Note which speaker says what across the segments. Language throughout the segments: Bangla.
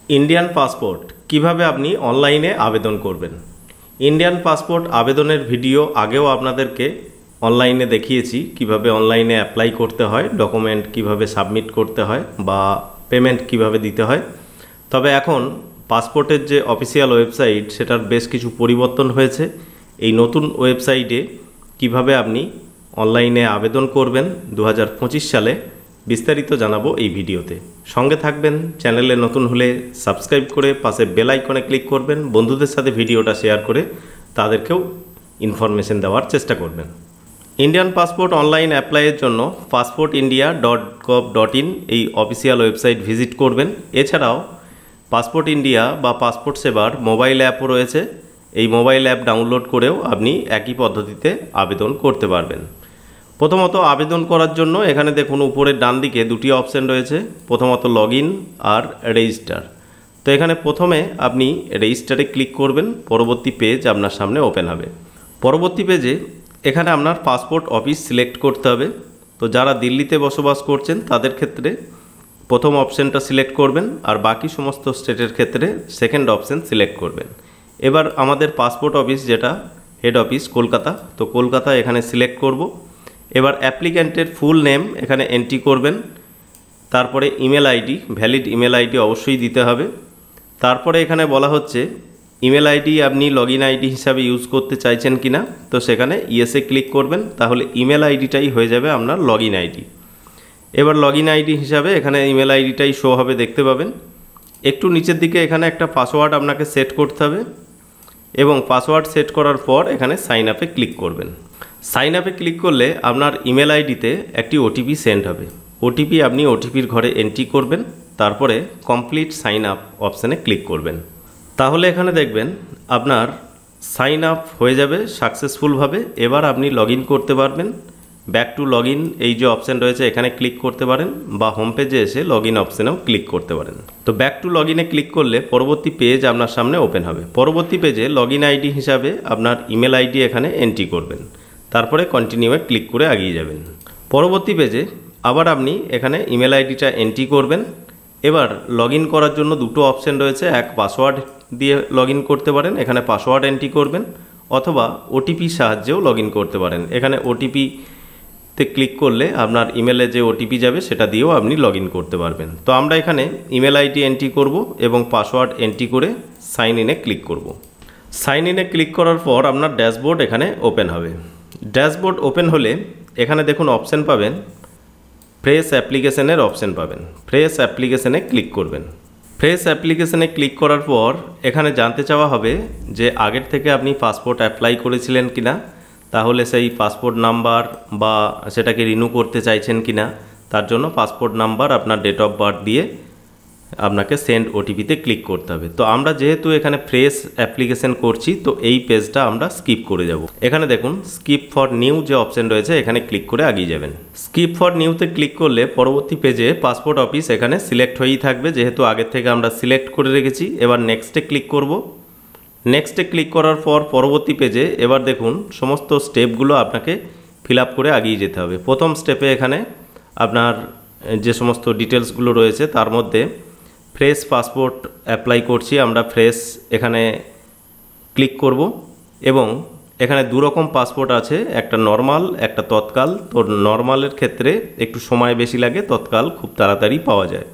Speaker 1: ইন্ডিয়ান পাসপোর্ট কিভাবে আপনি অনলাইনে আবেদন করবেন। ইন্ডিয়ান পাসপোর্ট আবেদনের ভিডিও আগেও আপনাদেরকে অনলাইনে দেখিয়েছি, কিভাবে অনলাইনে অ্যাপ্লাই করতে হয়, ডকুমেন্ট কিভাবে সাবমিট করতে হয় বা পেমেন্ট কিভাবে দিতে হয়। তবে এখন পাসপোর্টের যে অফিসিয়াল ওয়েবসাইট সেটার বেশ কিছু পরিবর্তন হয়েছে। এই নতুন ওয়েবসাইটে কিভাবে আপনি অনলাইনে আবেদন করবেন 2025 সালে বিস্তারিত জানাবো এই ভিডিওতে। সঙ্গে থাকবেন। চ্যানেলে নতুন হলে সাবস্ক্রাইব করে পাশে বেল আইকনে ক্লিক করবেন। বন্ধুদের সাথে ভিডিওটা শেয়ার করে তাদেরকেও ইনফরমেশন দেওয়ার চেষ্টা করবেন। ইন্ডিয়ান পাসপোর্ট অনলাইন অ্যাপ্লাইয়ের জন্য passportindia.gov.in এই অফিসিয়াল ওয়েবসাইট ভিজিট করবেন। এছাড়াও পাসপোর্ট ইন্ডিয়া বা পাসপোর্ট সেবার মোবাইল অ্যাপও রয়েছে। এই মোবাইল অ্যাপ ডাউনলোড করেও আপনি একই পদ্ধতিতে আবেদন করতে পারবেন। প্রথমত আবেদন করার জন্য এখানে দেখুন উপরের ডান দিকে দুটি অপশন রয়েছে, প্রথমত লগইন আর রেজিস্টার। তো এখানে প্রথমে আপনি রেজিস্টারে ক্লিক করবেন, পরবর্তী পেজ আপনার সামনে ওপেন হবে। পরবর্তী পেজে এখানে আপনার পাসপোর্ট অফিস সিলেক্ট করতে হবে। তো যারা দিল্লিতে বসবাস করছেন তাদের ক্ষেত্রে প্রথম অপশানটা সিলেক্ট করবেন, আর বাকি সমস্ত স্টেটের ক্ষেত্রে সেকেন্ড অপশান সিলেক্ট করবেন। এবার আমাদের পাসপোর্ট অফিস যেটা হেড অফিস কলকাতা, তো কলকাতা এখানে সিলেক্ট করব। এবার অ্যাপ্লিক্যান্টের ফুল নেম এখানে এন্ট্রি করবেন, তারপরে email ID, valid email ID অবশ্যই দিতে হবে। তারপরে এখানে বলা হচ্ছে ইমেল আইডি আপনি লগইন আইডি হিসাবে ইউজ করতে চাইছেন কিনা, তো সেখানে ইয়েসে ক্লিক করবেন, তাহলে ইমেল আইডিটাই হয়ে যাবে আপনার লগইন আইডি। এবার লগইন আইডি হিসাবে এখানে ইমেল আইডিটাই শো হবে, দেখতে পাবেন। একটু নিচের দিকে এখানে একটা পাসওয়ার্ড আপনাকে সেট করতে হবে এবং পাসওয়ার্ড সেট করার পর এখানে সাইন আপে ক্লিক করবেন। সাইন আপে ক্লিক করলে আপনার ইমেল আইডিতে একটি ওটিপি সেন্ড হবে। ওটিপি আপনি ওটিপির ঘরে এন্ট্রি করবেন, তারপরে কমপ্লিট সাইন আপ অপশানে ক্লিক করবেন। তাহলে এখানে দেখবেন আপনার সাইন আপ হয়ে যাবে সাকসেসফুলভাবে। এবার আপনি লগ ইন করতে পারবেন। ব্যাক টু লগ ইন এই যে অপশান রয়েছে এখানে ক্লিক করতে পারেন, বা হোম পেজে এসে লগ ইন অপশানেও ক্লিক করতে পারেন। তো ব্যাক টু লগ ইনে ক্লিক করলে পরবর্তী পেজ আপনার সামনে ওপেন হবে। পরবর্তী পেজে লগ ইন আইডি হিসাবে আপনার ইমেল আইডি এখানে এন্ট্রি করবেন, তারপরে কন্টিনিউয়ে ক্লিক করে এগিয়ে যাবেন। পরবর্তী পেজে আবার আপনি এখানে ইমেল আইডিটা এন্ট্রি করবেন। এবার লগ ইন করার জন্য দুটো অপশান রয়েছে, এক পাসওয়ার্ড দিয়ে লগ ইন করতে পারেন, এখানে পাসওয়ার্ড এন্ট্রি করবেন, অথবা ওটিপির সাহায্যেও লগ ইন করতে পারেন। এখানে ওটিপিতে ক্লিক করলে আপনার ইমেলে যে ওটিপি যাবে সেটা দিয়েও আপনি লগ ইন করতে পারবেন। তো আমরা এখানে ইমেল আইডি এন্ট্রি করব এবং পাসওয়ার্ড এন্ট্রি করে সাইন ইনে ক্লিক করব। সাইন ইনে ক্লিক করার পর আপনার ড্যাশবোর্ড এখানে ওপেন হবে। ড্যাশবোর্ড ওপেন হলে এখানে দেখুন অপশান পাবেন, ফ্রেশ অ্যাপ্লিকেশনের অপশান পাবেন। ফ্রেশ অ্যাপ্লিকেশনে ক্লিক করবেন। ফ্রেশ অ্যাপ্লিকেশনে ক্লিক করার পর এখানে জানতে চাওয়া হবে যে আগের থেকে আপনি পাসপোর্ট অ্যাপ্লাই করেছিলেন কিনা, তাহলে সেই পাসপোর্ট নাম্বার বা সেটাকে রিনিউ করতে চাইছেন কিনা, তার জন্য পাসপোর্ট নাম্বার আপনার ডেট অফ বার্থ দিয়ে আপনাকে সেন্ড ওটিপিতে ক্লিক করতে হবে। তো আমরা যেহেতু এখানে ফ্রেশ অ্যাপ্লিকেশন করছি, তো এই পেজটা আমরা স্কিপ করে যাব। এখানে দেখুন স্কিপ ফর নিউ যে অপশান রয়েছে এখানে ক্লিক করে এগিয়ে যাবেন। স্কিপ ফর নিউতে ক্লিক করলে পরবর্তী পেজে পাসপোর্ট অফিস এখানে সিলেক্ট হয়েই থাকবে, যেহেতু আগের থেকে আমরা সিলেক্ট করে রেখেছি। এবার নেক্সটে ক্লিক করব। নেক্সটে ক্লিক করার পর পরবর্তী পেজে এবার দেখুন সমস্ত স্টেপগুলো আপনাকে ফিল আপ করে এগিয়ে যেতে হবে। প্রথম স্টেপে এখানে আপনার যে সমস্ত ডিটেলসগুলো রয়েছে তার মধ্যে ফ্রেশ পাসপোর্ট অ্যাপ্লাই করছি, আমরা ফ্রেশ এখানে ক্লিক করব এবং এখানে দুরকম পাসপোর্ট আছে, একটা নর্মাল একটা তৎকাল। তো নর্মালের ক্ষেত্রে একটু সময় বেশি লাগে, তৎকাল খুব তাড়াতাড়ি পাওয়া যায়।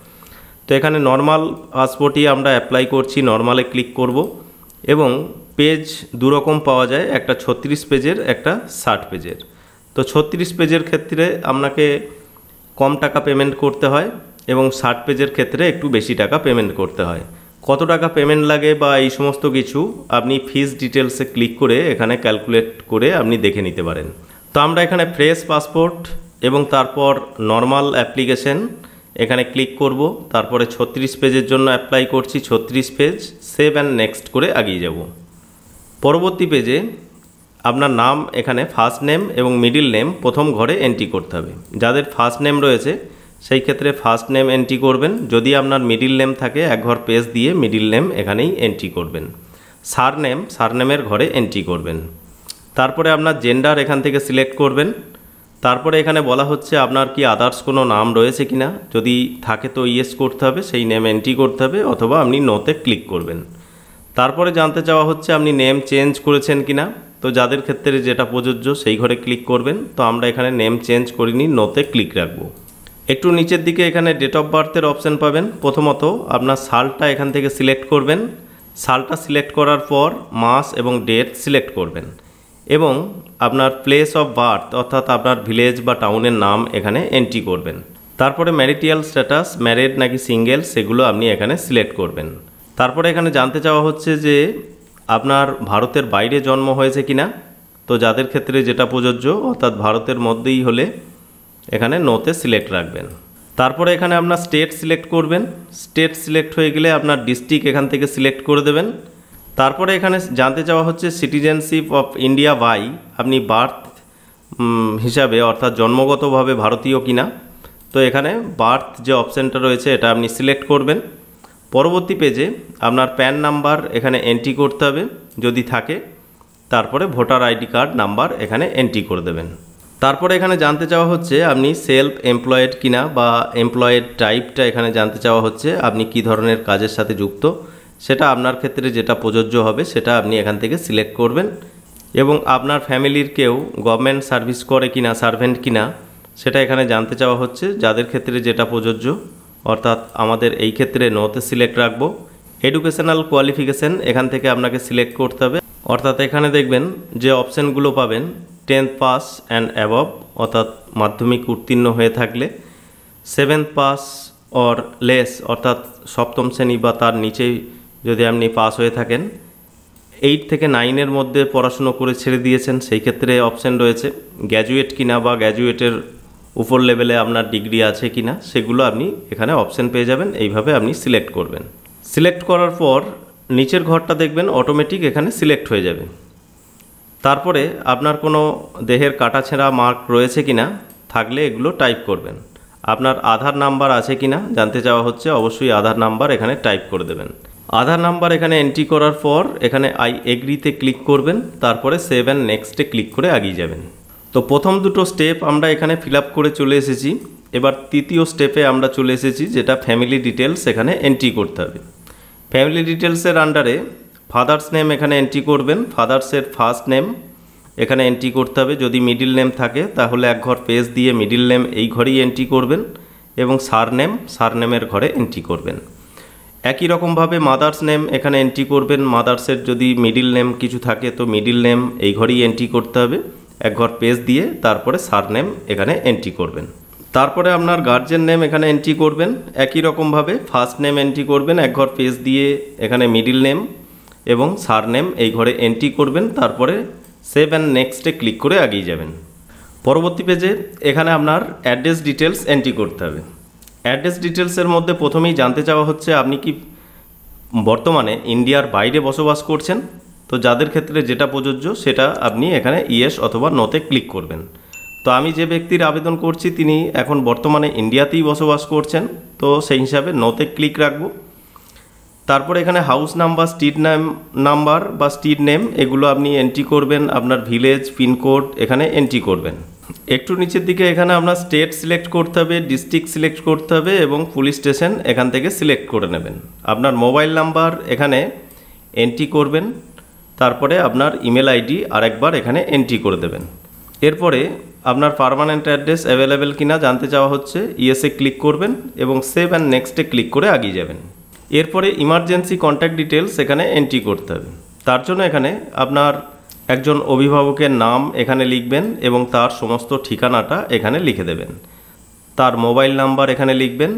Speaker 1: তো এখানে নর্মাল পাসপোর্টই আমরা অ্যাপ্লাই করছি, নর্মালে ক্লিক করব এবং পেজ দুরকম পাওয়া যায়, একটা 36 পেজের একটা 60 পেজের। তো 36 পেজের ক্ষেত্রে আপনাকে কম টাকা পেমেন্ট করতে হয় এবং 60 পেজের ক্ষেত্রে একটু বেশি টাকা পেমেন্ট করতে হয়। কত টাকা পেমেন্ট লাগে বা এই সমস্ত কিছু আপনি ফিস ডিটেলসে ক্লিক করে এখানে ক্যালকুলেট করে আপনি দেখে নিতে পারেন। তো আমরা এখানে ফ্রেশ পাসপোর্ট এবং তারপর নর্মাল অ্যাপ্লিকেশন এখানে ক্লিক করব, তারপরে 36 পেজের জন্য অ্যাপ্লাই করছি, 36 পেজ, সেভ অ্যান্ড নেক্সট করে এগিয়ে যাব। পরবর্তী পেজে আপনার নাম এখানে ফার্স্ট নেম এবং মিডিল নেম প্রথম ঘরে এন্ট্রি করতে হবে। যাদের ফার্স্ট নেম রয়েছে সেই ক্ষেত্রে ফার্স্ট নেম এন্ট্রি করবেন, যদি আপনার মিডিল নেম থাকে এক ঘর পেজ দিয়ে মিডিল নেম এখানেই এন্ট্রি করবেন। সারনেমের ঘরে এন্ট্রি করবেন। তারপরে আপনার জেন্ডার এখান থেকে সিলেক্ট করবেন, তারপরে এখানে বলা হচ্ছে আপনার কি আদার্স কোনো নাম রয়েছে কিনা, যদি থাকে তো ইয়েস করতে হবে, সেই নেম এন্ট্রি করতে হবে, অথবা আপনি নোতে ক্লিক করবেন। তারপরে জানতে চাওয়া হচ্ছে আপনি নেম চেঞ্জ করেছেন কিনা, তো যাদের ক্ষেত্রে যেটা প্রযোজ্য সেই ঘরে ক্লিক করবেন। তো আমরা এখানে নেম চেঞ্জ করিনি, নোতে ক্লিক রাখবো। একটু নিচের দিকে এখানে ডেট অফ বার্থের অপশান পাবেন। প্রথমত আপনার সালটা এখান থেকে সিলেক্ট করবেন। সালটা সিলেক্ট করার পর মাস এবং ডেট সিলেক্ট করবেন এবং আপনার প্লেস অফ বার্থ অর্থাৎ আপনার ভিলেজ বা টাউনের নাম এখানে এন্ট্রি করবেন। তারপরে ম্যারিটাল স্ট্যাটাস, ম্যারিড নাকি সিঙ্গেল, সেগুলো আপনি এখানে সিলেক্ট করবেন। তারপরে এখানে জানতে চাওয়া হচ্ছে যে আপনার ভারতের বাইরে জন্ম হয়েছে কিনা, তো যাদের ক্ষেত্রে যেটা প্রযোজ্য অর্থাৎ ভারতের মধ্যেই হলে এখানে নোতে সিলেক্ট রাখবেন। তারপরে এখানে আপনার স্টেট সিলেক্ট করবেন। স্টেট সিলেক্ট হয়ে গেলে আপনার ডিস্ট্রিক্ট এখান থেকে সিলেক্ট করে দেবেন। তারপরে এখানে জানতে চাওয়া হচ্ছে সিটিজেনশিপ অফ ইন্ডিয়া বাই, আপনি বার্থ হিসাবে অর্থাৎ জন্মগতভাবে ভারতীয় কিনা, তো এখানে বার্থ যে অপশানটা রয়েছে এটা আপনি সিলেক্ট করবেন। পরবর্তী পেজে আপনার প্যান নাম্বার এখানে এন্ট্রি করতে হবে যদি থাকে, তারপরে ভোটার আইডি কার্ড নাম্বার এখানে এন্ট্রি করে দেবেন। তারপরে এখানে জানতে চাওয়া হচ্ছে আপনি সেলফ এমপ্লয়েড কিনা বা এমপ্লয়েড টাইপটা এখানে জানতে চাওয়া হচ্ছে আপনি কি ধরনের কাজের সাথে যুক্ত, সেটা আপনার ক্ষেত্রে যেটা প্রযোজ্য হবে সেটা আপনি এখান থেকে সিলেক্ট করবেন। এবং আপনার ফ্যামিলির কেউ গভর্নমেন্ট সার্ভিস করে কিনা, সার্ভেন্ট কিনা, সেটা এখানে জানতে চাওয়া হচ্ছে, যাদের ক্ষেত্রে যেটা প্রযোজ্য অর্থাৎ আমাদের এই ক্ষেত্রে নোতে সিলেক্ট রাখবো। এডুকেশনাল কোয়ালিফিকেশান এখান থেকে আপনাকে সিলেক্ট করতে হবে, অর্থাৎ এখানে দেখবেন যে অপশানগুলো পাবেন 10th পাস অ্যান্ড অ্যাবভ অর্থাৎ মাধ্যমিক উত্তীর্ণ হয়ে থাকলে, 7th পাস অর লেস অর্থাৎ সপ্তম শ্রেণী বা তার নিচেই যদি আপনি পাস হয়ে থাকেন, 8 থেকে 9-এর মধ্যে পড়াশুনো করে ছেড়ে দিয়েছেন সেই ক্ষেত্রে অপশান রয়েছে, গ্র্যাজুয়েট কিনা বা গ্র্যাজুয়েটের উপর লেভেলে আপনার ডিগ্রি আছে কিনা, সেগুলো আপনি এখানে অপশান পেয়ে যাবেন। এইভাবে আপনি সিলেক্ট করবেন। সিলেক্ট করার পর নিচের ঘরটা দেখবেন অটোমেটিক এখানে সিলেক্ট হয়ে যাবে। তারপরে আপনার কোনো দেহের কাটাছেঁড়া মার্ক রয়েছে কিনা, থাকলে এগুলো টাইপ করবেন। আপনার আধার নাম্বার আছে কিনা জানতে চাওয়া হচ্ছে, অবশ্যই আধার নাম্বার এখানে টাইপ করে দেবেন। আধার নাম্বার এখানে এন্ট্রি করার পর এখানে আই এগ্রিতে ক্লিক করবেন, তারপরে সেভ অ্যান্ড নেক্সটে ক্লিক করে এগিয়ে যাবেন। তো প্রথম দুটো স্টেপ আমরা এখানে ফিল আপ করে চলে এসেছি। এবার তৃতীয় স্টেপে আমরা চলে এসেছি, যেটা ফ্যামিলি ডিটেলস এখানে এন্ট্রি করতে হবে। ফ্যামিলি ডিটেলসের আন্ডারে ফাদার্স নেম এখানে এন্ট্রি করবেন। ফাদার্সের ফার্স্ট নেম এখানে এন্ট্রি করতে হবে, যদি মিডিল নেম থাকে তাহলে এক ঘর পেজ দিয়ে মিডিল নেম এই ঘরেই এন্ট্রি করবেন এবং সারনেমের ঘরে এন্ট্রি করবেন। একই রকমভাবে মাদার্স নেম এখানে এন্ট্রি করবেন। মাদার্সের যদি মিডিল নেম কিছু থাকে তো মিডিল নেম এই ঘরেই এন্ট্রি করতে হবে, এক ঘর পেজ দিয়ে তারপরে সারনেম এখানে এন্ট্রি করবেন। তারপরে আপনার গার্জেন নেম এখানে এন্ট্রি করবেন। একই রকমভাবে ফার্স্ট নেম এন্ট্রি করবেন, এক ঘর পেজ দিয়ে এখানে মিডিল নেম এবং সারনেম এই ঘরে এন্ট্রি করবেন, তারপরে সেভ অ্যান্ড নেক্সটে ক্লিক করে এগিয়ে যাবেন। পরবর্তী পেজে এখানে আপনার অ্যাড্রেস ডিটেলস এন্ট্রি করতে হবে। অ্যাড্রেস ডিটেলসের মধ্যে প্রথমেই জানতে চাওয়া হচ্ছে আপনি কি বর্তমানে ইন্ডিয়ার বাইরে বসবাস করছেন, তো যাদের ক্ষেত্রে যেটা প্রযোজ্য সেটা আপনি এখানে ইয়েস অথবা নোতে ক্লিক করবেন। তো আমি যে ব্যক্তির আবেদন করছি তিনি এখন বর্তমানে ইন্ডিয়াতেই বসবাস করছেন, তো সেই হিসাবে নোতে ক্লিক রাখবো। তারপরে এখানে হাউস নাম্বার, স্ট্রিট নাম্বার বা স্ট্রিট নেম এগুলো আপনি এন্ট্রি করবেন। আপনার ভিলেজ, পিনকোড এখানে এন্ট্রি করবেন। একটু নিচের দিকে এখানে আপনার স্টেট সিলেক্ট করতে হবে, ডিস্ট্রিক্ট সিলেক্ট করতে হবে এবং পুলিশ স্টেশন এখান থেকে সিলেক্ট করে নেবেন। আপনার মোবাইল নাম্বার এখানে এন্ট্রি করবেন, তারপরে আপনার ইমেল আইডি আরেকবার এখানে এন্ট্রি করে দেবেন। এরপরে আপনার পার্মানেন্ট অ্যাড্রেস অ্যাভেলেবেল কিনা জানতে চাওয়া হচ্ছে, ইয়েসে ক্লিক করবেন এবং সেভ অ্যান্ড নেক্সটে ক্লিক করে এগিয়ে যাবেন। এরপরে ইমার্জেন্সি কন্ট্যাক্ট ডিটেলস এখানে এন্ট্রি করতে হবে। তার জন্য এখানে আপনার একজন অভিভাবকের নাম এখানে লিখবেন এবং তার সমস্ত ঠিকানাটা এখানে লিখে দেবেন। তার মোবাইল নাম্বার এখানে লিখবেন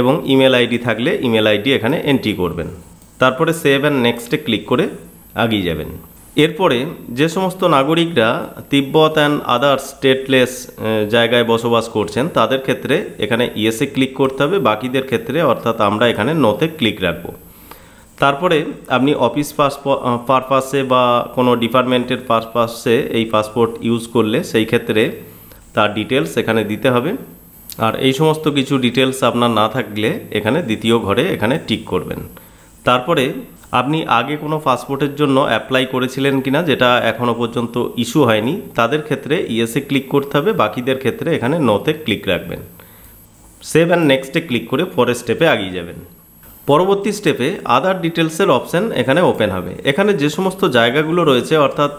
Speaker 1: এবং ইমেল আইডি থাকলে ইমেল আইডি এখানে এন্ট্রি করবেন। তারপরে সেভ অ্যান্ড নেক্সটে ক্লিক করে এগিয়ে যাবেন। এরপরে যে সমস্ত নাগরিকরা তিব্বত অ্যান্ড আদার্স স্টেটলেস জায়গায় বসবাস করছেন তাদের ক্ষেত্রে এখানে ইয়েসে ক্লিক করতে হবে, বাকিদের ক্ষেত্রে অর্থাৎ আমরা এখানে নোতে ক্লিক রাখবো। তারপরে আপনি অফিস পারপাসে বা কোনো ডিপার্টমেন্টের পারপাসে এই পাসপোর্ট ইউজ করলে সেই ক্ষেত্রে তার ডিটেলস এখানে দিতে হবে। আর এই সমস্ত কিছু ডিটেলস আপনার না থাকলে এখানে দ্বিতীয় ঘরে এখানে টিক করবেন। তারপরে আপনি আগে কোনো পাসপোর্টের জন্য অ্যাপ্লাই করেছিলেন কিনা, যেটা এখনও পর্যন্ত ইস্যু হয়নি, তাদের ক্ষেত্রে ইয়েসে ক্লিক করতে হবে, বাকিদের ক্ষেত্রে এখানে নোতে ক্লিক রাখবেন। সেভ অ্যান্ড নেক্সটে ক্লিক করে পরের স্টেপে এগিয়ে যাবেন। পরবর্তী স্টেপে আদার ডিটেলসের অপশান এখানে ওপেন হবে। এখানে যে সমস্ত জায়গাগুলো রয়েছে, অর্থাৎ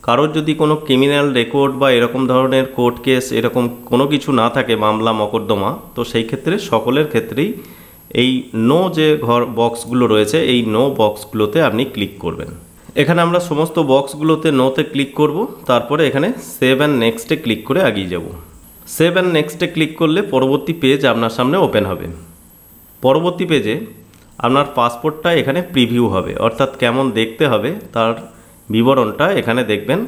Speaker 1: কারোর যদি কোনো ক্রিমিনাল রেকর্ড বা এরকম ধরনের কোর্ট কেস এরকম কোনো কিছু না থাকে, মামলা মকদ্দমা, তো সেই ক্ষেত্রে সকলের ক্ষেত্রেই এই নো যে বক্সগুলো রয়েছে এই নো বক্সগুলোতে আপনি ক্লিক করবেন। এখানে আমরা সমস্ত বক্সগুলোতে নোতে ক্লিক করব, তারপরে এখানে সেভ অ্যান্ড নেক্সটে ক্লিক করে এগিয়ে যাব। সেভ অ্যান্ড নেক্সটে ক্লিক করলে পরবর্তী পেজ আপনার সামনে ওপেন হবে। পরবর্তী পেজে আপনার পাসপোর্টটা এখানে প্রিভিউ হবে, অর্থাৎ কেমন দেখতে হবে তার বিবরণটা এখানে দেখবেন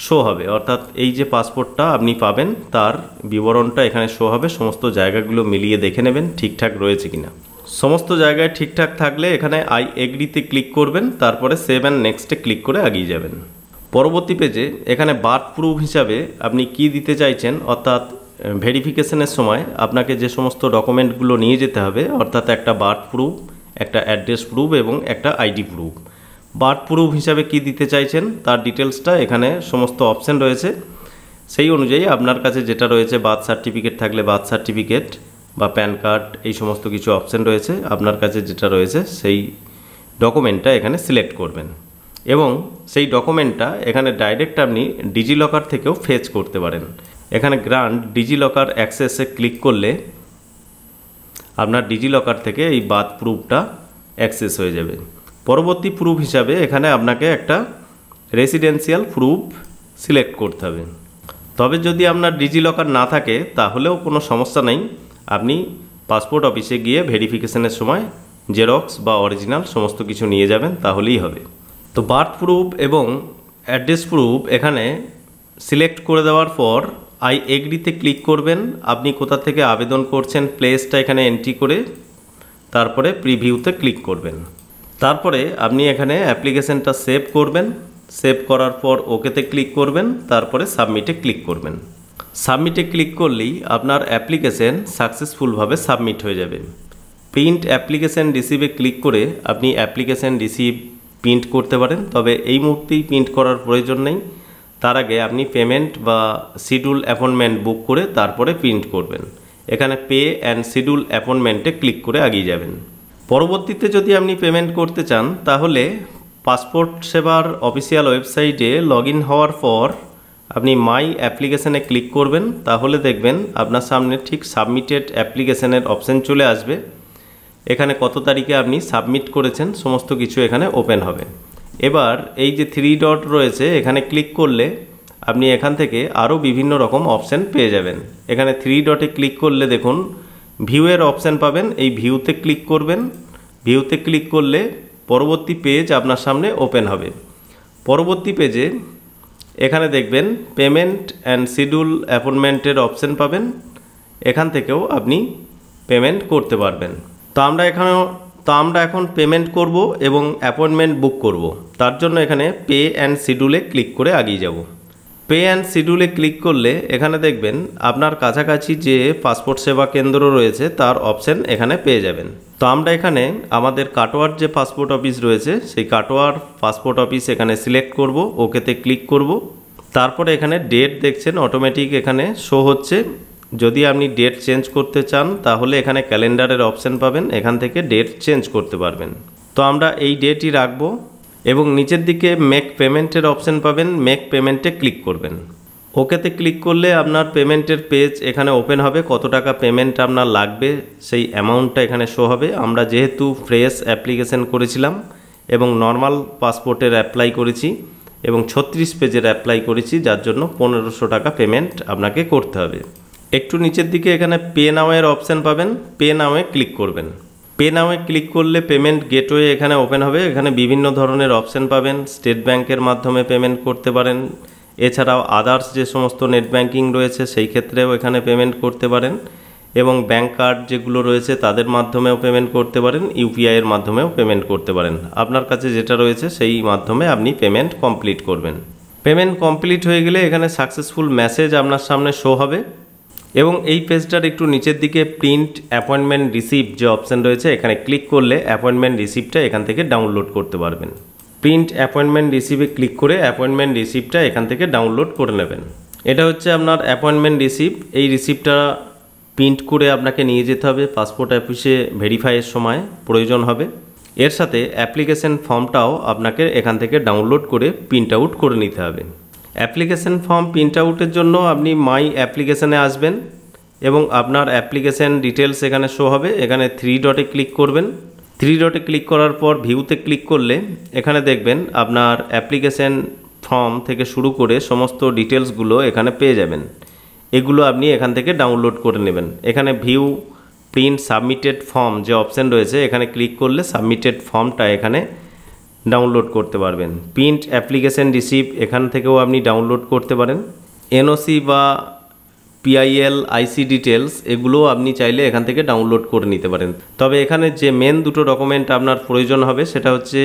Speaker 1: শো হবে। অর্থাৎ এই যে পাসপোর্টটা আপনি পাবেন তার বিবরণটা এখানে শো হবে। সমস্ত জায়গাগুলো মিলিয়ে দেখে নেবেন ঠিকঠাক রয়েছে কিনা। সমস্ত জায়গায় ঠিকঠাক থাকলে এখানে আই এগ্রিতে ক্লিক করবেন, তারপরে সেভ অ্যান্ড নেক্সটে ক্লিক করে এগিয়ে যাবেন। পরবর্তী পেজে এখানে বার্থ প্রুফ হিসাবে আপনি কি দিতে চাইছেন, অর্থাৎ ভেরিফিকেশনের সময় আপনাকে যে সমস্ত ডকুমেন্টগুলো নিয়ে যেতে হবে, অর্থাৎ একটা বার্থ প্রুফ, একটা অ্যাড্রেস প্রুফ এবং একটা আইডি প্রুফ। বার্থ প্রুফ হিসাবে কি দিতে চাইছেন তার ডিটেলসটা এখানে সমস্ত অপশান রয়েছে, সেই অনুযায়ী আপনার কাছে যেটা রয়েছে, বার্থ সার্টিফিকেট থাকলে বার্থ সার্টিফিকেট বা প্যান কার্ড, এই সমস্ত কিছু অপশান রয়েছে। আপনার কাছে যেটা রয়েছে সেই ডকুমেন্টটা এখানে সিলেক্ট করবেন এবং সেই ডকুমেন্টটা এখানে ডাইরেক্ট আপনি ডিজিলকার থেকেও ফেচ করতে পারেন। এখানে গ্রান্ট ডিজিলকার অ্যাক্সেসে ক্লিক করলে আপনার ডিজিলকার থেকে এই বার্থ প্রুফটা অ্যাক্সেস হয়ে যাবে। পরবর্তী প্রুফ হিসাবে এখানে আপনাকে একটা রেসিডেন্সিয়াল প্রুফ সিলেক্ট করতে হবে। তবে যদি আপনার ডিজিলকার না থাকে তাহলেও কোনো সমস্যা নেই, আপনি পাসপোর্ট অফিসে গিয়ে ভেরিফিকেশনের সময় জেরক্স বা অরিজিনাল সমস্ত কিছু নিয়ে যাবেন, তাহলেই হবে। তো বার্থ প্রুফ এবং অ্যাড্রেস প্রুফ এখানে সিলেক্ট করে দেওয়ার পর আই এগ্রিতে ক্লিক করবেন। আপনি কোথা থেকে আবেদন করছেন প্লেসটা এখানে এন্ট্রি করে তারপরে প্রিভিউতে ক্লিক করবেন। তারপরে আপনি এখানে অ্যাপ্লিকেশনটা সেভ করবেন। সেভ করার পর ওকেতে ক্লিক করবেন, তারপরে সাবমিটে ক্লিক করবেন। সাবমিটে ক্লিক করলেই আপনার অ্যাপ্লিকেশন সাকসেসফুলভাবে সাবমিট হয়ে যাবে। প্রিন্ট অ্যাপ্লিকেশন রিসিভে ক্লিক করে আপনি অ্যাপ্লিকেশন রিসিভ প্রিন্ট করতে পারেন, তবে এই মুহূর্তেই প্রিন্ট করার প্রয়োজন নেই। তার আগে আপনি পেমেন্ট বা শিডিউল অ্যাপয়েন্টমেন্ট বুক করে তারপরে প্রিন্ট করবেন। এখানে পে অ্যান্ড শিডিউল অ্যাপয়েন্টমেন্টে ক্লিক করে এগিয়ে যাবেন। পরবর্তীতে যদি আপনি পেমেন্ট করতে চান তাহলে পাসপোর্ট সেবার অফিসিয়াল ওয়েবসাইটে লগ ইন হওয়ার পর আপনি মাই অ্যাপ্লিকেশানে ক্লিক করবেন, তাহলে দেখবেন আপনার সামনে ঠিক সাবমিটেড অ্যাপ্লিকেশানের অপশান চলে আসবে। এখানে কত তারিখে আপনি সাবমিট করেছেন সমস্ত কিছু এখানে ওপেন হবে। এবার এই যে 3 ডট রয়েছে এখানে ক্লিক করলে আপনি এখান থেকে আরও বিভিন্ন রকম অপশান পেয়ে যাবেন। এখানে 3 ডটে ক্লিক করলে দেখুন ভিউয়ের অপশান পাবেন, এই ভিউতে ক্লিক করবেন। ভিউতে ক্লিক করলে পরবর্তী পেজ আপনার সামনে ওপেন হবে। পরবর্তী পেজে এখানে দেখবেন পেমেন্ট অ্যান্ড শিডিউল অ্যাপয়েন্টমেন্টের অপশান পাবেন, এখান থেকেও আপনি পেমেন্ট করতে পারবেন। তো আমরা এখন পেমেন্ট করব এবং অ্যাপয়েন্টমেন্ট বুক করব। তার জন্য এখানে পে অ্যান্ড শিডিউলে ক্লিক করে এগিয়ে যাব। পে অ্যান্ড শিডিউলে ক্লিক করলে এখানে দেখবেন আপনার কাছাকাছি যে পাসপোর্ট সেবা কেন্দ্র রয়েছে তার অপশান এখানে পেয়ে যাবেন। তো আমরা এখানে আমাদের কাটোয়ার যে পাসপোর্ট অফিস রয়েছে সেই কাটোয়ার পাসপোর্ট অফিস এখানে সিলেক্ট করব, ওকেতে ক্লিক করব। তারপরে এখানে ডেট দেখছেন অটোমেটিক এখানে শো হচ্ছে। যদি আপনি ডেট চেঞ্জ করতে চান তাহলে এখানে ক্যালেন্ডারের অপশান পাবেন, এখান থেকে ডেট চেঞ্জ করতে পারবেন। তো আমরা এই ডেটই রাখবো এবং নিচের দিকে মেক পেমেন্টের অপশান পাবেন, মেক পেমেন্টে ক্লিক করবেন। ওকেতে ক্লিক করলে আপনার পেমেন্টের পেজ এখানে ওপেন হবে। কত টাকা পেমেন্ট আপনার লাগবে সেই অ্যামাউন্টটা এখানে শো হবে। আমরা যেহেতু ফ্রেশ অ্যাপ্লিকেশন করেছিলাম এবং নর্মাল পাসপোর্টের অ্যাপ্লাই করেছি এবং 36 পেজের অ্যাপ্লাই করেছি, যার জন্য 1500 টাকা পেমেন্ট আপনাকে করতে হবে। একটু নিচের দিকে এখানে পে নাওয়ের অপশান পাবেন, পে নাওয়ে ক্লিক করবেন। পে নাওয়ে ক্লিক করলে পেমেন্ট গেটওয়ে এখানে ওপেন হবে। এখানে বিভিন্ন ধরনের অপশান পাবেন, স্টেট ব্যাংকের মাধ্যমে পেমেন্ট করতে পারেন, এছাড়াও আদার্স যে সমস্ত নেট ব্যাংকিং রয়েছে সেই ক্ষেত্রেও এখানে পেমেন্ট করতে পারেন এবং ব্যাংক কার্ড যেগুলো রয়েছে তাদের মাধ্যমেও পেমেন্ট করতে পারেন, ইউপিআই এর মাধ্যমেও পেমেন্ট করতে পারেন। আপনার কাছে যেটা রয়েছে সেই মাধ্যমে আপনি পেমেন্ট কমপ্লিট করবেন। পেমেন্ট কমপ্লিট হয়ে গেলে এখানে সাকসেসফুল মেসেজ আপনার সামনে শো হবে। এবং এই পেজটার একটু নিচের দিকে প্রিন্ট অ্যাপয়েন্টমেন্ট রিসিপ্ট যে অপশান রয়েছে এখানে ক্লিক করলে অ্যাপয়েন্টমেন্ট রিসিপ্টটা এখান থেকে ডাউনলোড করতে পারবেন। প্রিন্ট অ্যাপয়েন্টমেন্ট রিসিপ্টে ক্লিক করে অ্যাপয়েন্টমেন্ট রিসিপ্টটা এখান থেকে ডাউনলোড করে নেবেন। এটা হচ্ছে আপনার অ্যাপয়েন্টমেন্ট রিসিপ্ট। এই রিসিপ্টটা প্রিন্ট করে আপনাকে নিয়ে যেতে হবে পাসপোর্ট অফিসে ভেরিফাইয়ের সময় প্রয়োজন হবে। এর সাথে অ্যাপ্লিকেশন ফর্মটাও আপনাকে এখান থেকে ডাউনলোড করে প্রিন্ট আউট করে নিতে হবে। অ্যাপ্লিকেশন ফর্ম প্রিন্ট আউটের জন্য আপনি মাই অ্যাপ্লিকেশানে আসবেন এবং আপনার অ্যাপ্লিকেশান ডিটেলস এখানে শো হবে। এখানে 3 ডটে ক্লিক করবেন। 3 ডটে ক্লিক করার পর ভিউতে ক্লিক করলে এখানে দেখবেন আপনার অ্যাপ্লিকেশান ফর্ম থেকে শুরু করে সমস্ত ডিটেলসগুলো এখানে পেয়ে যাবেন। এগুলো আপনি এখান থেকে ডাউনলোড করে নেবেন। এখানে ভিউ প্রিন্ট সাবমিটেড ফর্ম যে অপশান রয়েছে এখানে ক্লিক করলে সাবমিটেড ফর্মটা এখানে ডাউনলোড করতে পারবেন। প্রিন্ট অ্যাপ্লিকেশন রিসিপ্ট এখান থেকেও আপনি ডাউনলোড করতে পারেন। এনওসি বা পিআইএল আইসি ডিটেলস এগুলোও আপনি চাইলে এখান থেকে ডাউনলোড করে নিতে পারেন। তবে এখানে যে মেন দুটো ডকুমেন্ট আপনার প্রয়োজন হবে সেটা হচ্ছে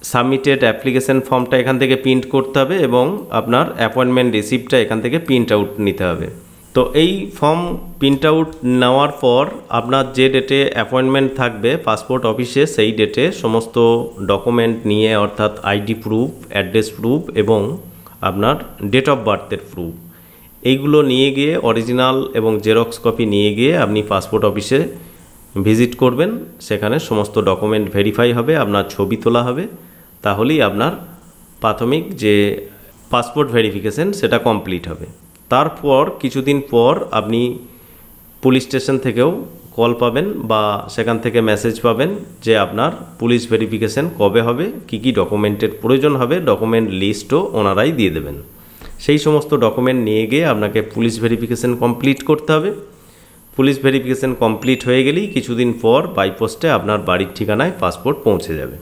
Speaker 1: সাবমিটেড অ্যাপ্লিকেশন ফর্মটা এখান থেকে প্রিন্ট করতে হবে এবং আপনার অ্যাপয়েন্টমেন্ট রিসিপ্টটা এখান থেকে প্রিন্ট আউট নিতে হবে। তো এই ফর্ম প্রিন্ট আউট নেওয়ার পর আপনার যে ডেটে অ্যাপয়েন্টমেন্ট থাকবে পাসপোর্ট অফিসে সেই ডেটে সমস্ত ডকুমেন্ট নিয়ে অর্থাৎ আইডি প্রুফ, অ্যাড্রেস প্রুফ এবং আপনার ডেট অফ বার্থের প্রুফ এইগুলো নিয়ে গিয়ে অরিজিনাল এবং জেরক্স কপি নিয়ে গিয়ে আপনি পাসপোর্ট অফিসে ভিজিট করবেন। সেখানে সমস্ত ডকুমেন্ট ভেরিফাই হবে, আপনার ছবি তোলা হবে, তাহলেই আপনার প্রাথমিক যে পাসপোর্ট ভেরিফিকেশন সেটা কমপ্লিট হবে। তারপর কিছুদিন পর আপনি পুলিশ স্টেশন থেকেও কল পাবেন বা সেখান থেকে মেসেজ পাবেন যে আপনার পুলিশ ভেরিফিকেশন কবে হবে, কি কি ডকুমেন্টের প্রয়োজন হবে, ডকুমেন্ট লিস্টও ওনারাই দিয়ে দেবেন। সেই সমস্ত ডকুমেন্ট নিয়ে গিয়ে আপনাকে পুলিশ ভেরিফিকেশন কমপ্লিট করতে হবে। পুলিশ ভেরিফিকেশন কমপ্লিট হয়ে গেলেই কিছুদিন পর বাই পোস্টে আপনার বাড়ির ঠিকানায় পাসপোর্ট পৌঁছে যাবে।